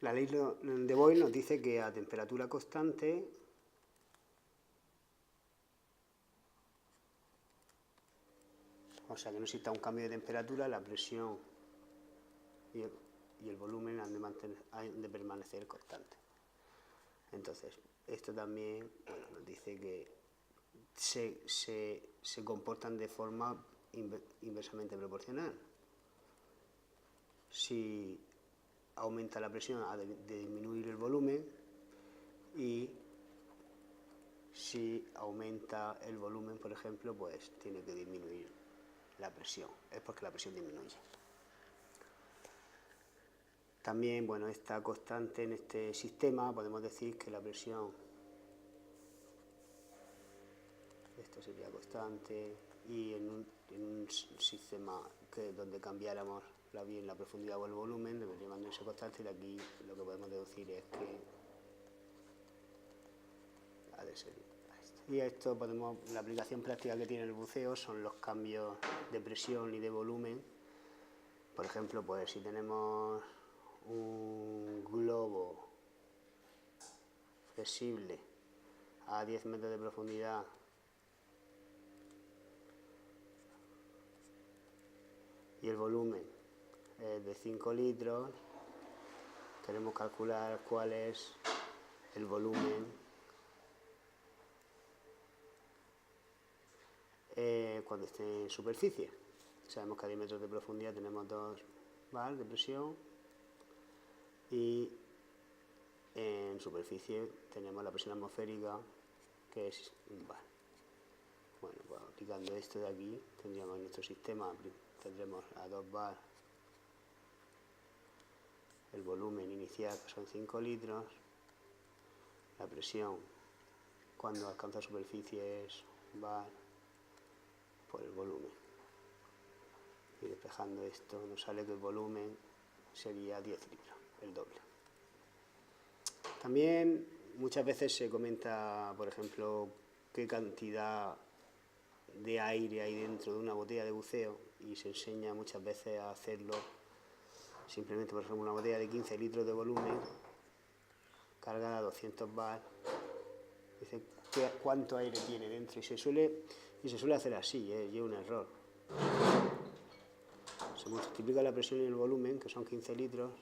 La ley de Boyle nos dice que a temperatura constante o sea que no exista un cambio de temperatura, la presión y el volumen han de permanecer constantes. Entonces, esto también nos dice que se comportan de forma inversamente proporcional. Si aumenta la presión, ha de disminuir el volumen, y si aumenta el volumen, por ejemplo, pues tiene que disminuir la presión. Es porque la presión disminuye. También, bueno, esta constante en este sistema, podemos decir que la presión, esto sería constante, y en un sistema donde cambiáramos la profundidad o el volumen, debería mantenerse constante, y de aquí lo que podemos deducir es que ha de ser esto. Y esto la aplicación práctica que tiene el buceo son los cambios de presión y de volumen. Por ejemplo, pues si tenemos un globo flexible a 10 metros de profundidad y el volumen es de 5 litros, queremos calcular cuál es el volumen cuando esté en superficie. Sabemos que a 10 metros de profundidad tenemos 2 bar de presión y en superficie tenemos la presión atmosférica, que es 1 bar. Bueno, pues aplicando esto de aquí, tendríamos en nuestro sistema, tendremos a 2 bar el volumen inicial, que son 5 litros, la presión cuando alcanza superficie es 1 bar por el volumen. Y despejando esto nos sale que el volumen sería 10 litros, el doble. También muchas veces se comenta, por ejemplo, qué cantidad de aire hay dentro de una botella de buceo, y se enseña muchas veces a hacerlo simplemente, por ejemplo, una botella de 15 litros de volumen cargada a 200 bar, dice cuánto aire tiene dentro, y se suele hacer así, y es un error. Se multiplica la presión y el volumen, que son 15 litros,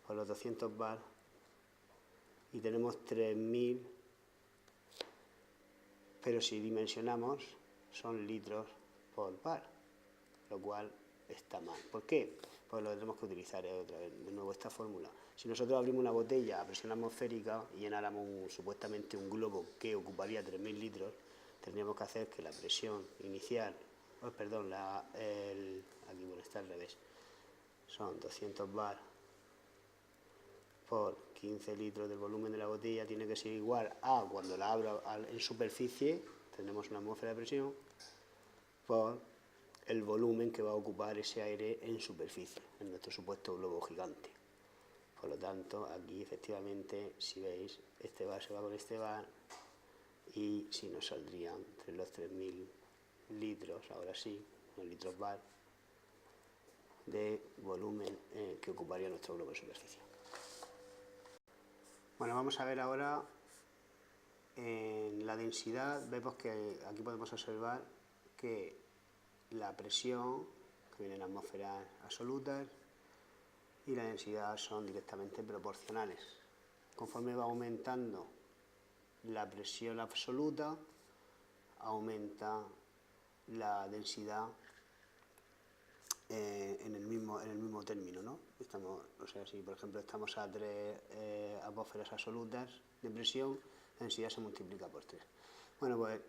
por los 200 bar, y tenemos 3000, pero si dimensionamos son litros por bar, lo cual está mal. ¿Por qué? Pues lo tenemos que utilizar otra vez, de nuevo, esta fórmula. Si nosotros abrimos una botella a presión atmosférica y llenáramos supuestamente un globo que ocuparía 3000 litros, tendríamos que hacer que la presión inicial, aquí bueno, está al revés, son 200 bar por 15 litros del volumen de la botella, tiene que ser igual a, cuando la abro en superficie, tenemos una atmósfera de presión, por el volumen que va a ocupar ese aire en superficie, en nuestro supuesto globo gigante. Por lo tanto, aquí efectivamente, si veis, este bar se va con este bar, y si nos saldrían entre los 3000 litros, ahora sí, los litros bar, de volumen que ocuparía nuestro globo de superficie. Bueno, vamos a ver ahora en la densidad. Vemos que aquí podemos observar que la presión, que viene en atmósferas absolutas, y la densidad son directamente proporcionales. Conforme va aumentando la presión absoluta, aumenta la densidad en el mismo término, ¿no? O sea, si por ejemplo estamos a 3 atmósferas absolutas de presión, la densidad se multiplica por 3. Bueno, pues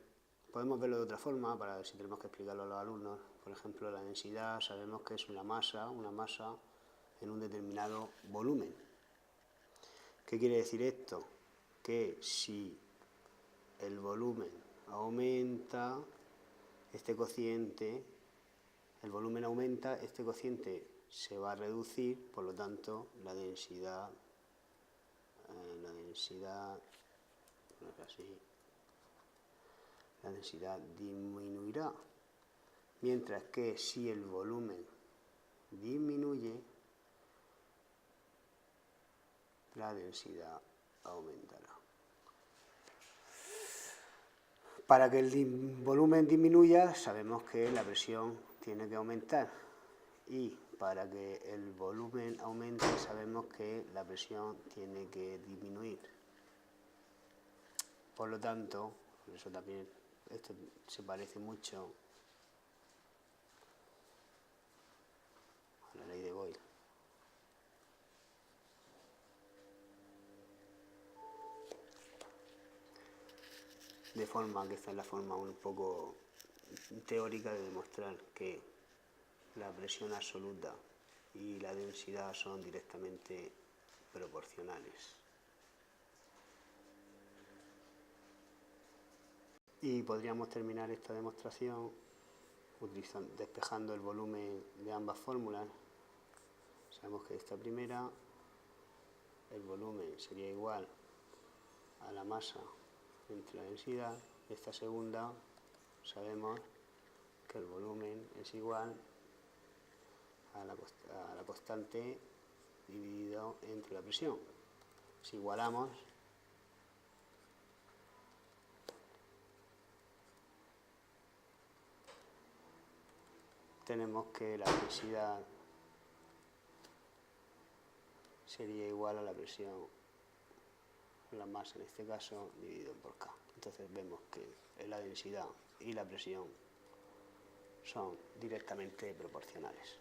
podemos verlo de otra forma, para ver si tenemos que explicarlo a los alumnos. Por ejemplo, la densidad sabemos que es una masa en un determinado volumen. ¿Qué quiere decir esto? Que si el volumen aumenta, este cociente, el volumen aumenta, este cociente se va a reducir, por lo tanto la densidad disminuirá. Mientras que si el volumen disminuye, la densidad aumentará. Para que el volumen disminuya, sabemos que la presión tiene que aumentar, y para que el volumen aumente, sabemos que la presión tiene que disminuir. Por lo tanto, por eso también esto se parece mucho a la ley de Boyle. De forma que esta es la forma un poco teórica de demostrar que la presión absoluta y la densidad son directamente proporcionales. Y podríamos terminar esta demostración despejando el volumen de ambas fórmulas. Sabemos que esta primera, el volumen sería igual a la masa entre la densidad. Esta segunda, sabemos que el volumen es igual a la constante dividido entre la presión. Si igualamos, tenemos que la densidad sería igual a la presión, la masa en este caso, dividido por K. Entonces vemos que la densidad y la presión son directamente proporcionales.